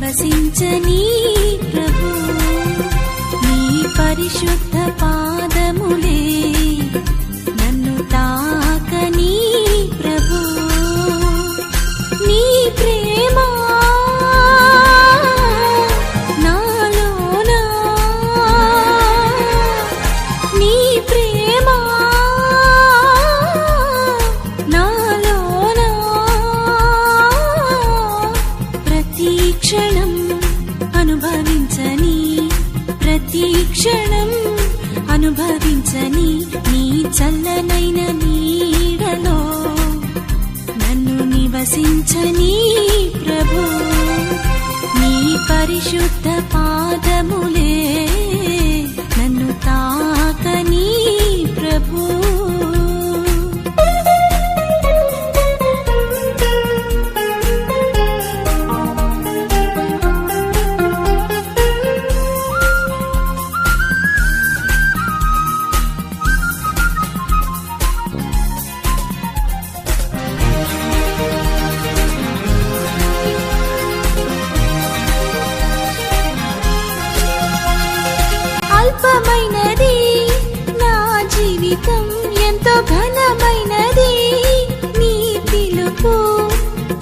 నివసించని ప్రభు నీ పరిశుద్ధ పాదములే నన్ను తాకని ప్రభు నీ ప్రేమ నాలోనా నీ ప్రేమ నాలోనా ప్రతి క్షణం అనుభవించని ప్రతి క్షణం అనుభవించని నీ చల్లనైన నీడలో నన్ను నివసించని ప్రభు నీ పరిశుద్ధ పాదములే నన్ను తాకని ప్రభు అల్పమైనది నా జీవితం ఎంతో ఘనమైనది నీ పిలుపు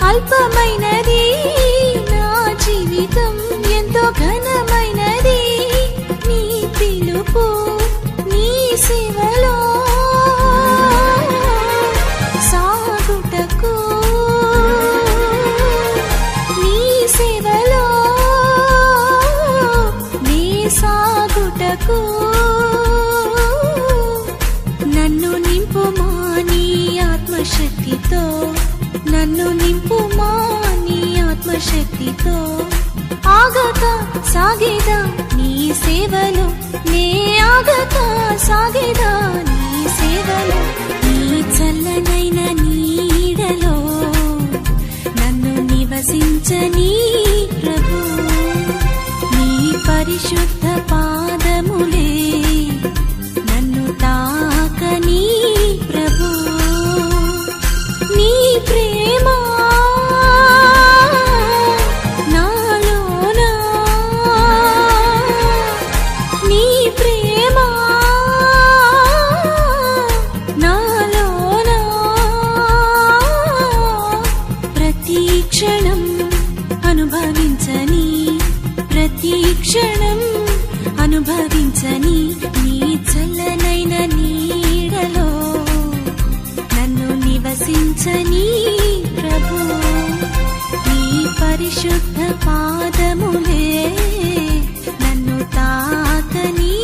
అల్పమైనది నా జీవితం ఎంతో ఘనమైనది నీ పిలుపు నీ సేవలో సాగుటకు నీ సేవలో నీ సాగుటకు నన్ను నింపుమా నీ ఆత్మశక్తితో నన్ను నింపుమా నీ ఆత్మశక్తితో ఆగక సాగేదా నీ సేవలో నే ఆగక సాగేదా నీ సేవలో నీ చల్లనైన నీడలో నన్ను నివసించని ప్రభు నీ పరిశుద్ధ పాదములే నన్ను తాకని ప్రభు నీ ప్రేమ నాలోనా నీ ప్రేమ నాలోనా ప్రతి క్షణం అనుభవించని ప్రతి క్షణం అనుభవించని నీ చల్లనైన నీడలో నన్ను నివసించని ప్రభు నీ పరిశుద్ధ పాదములే నన్ను తాకని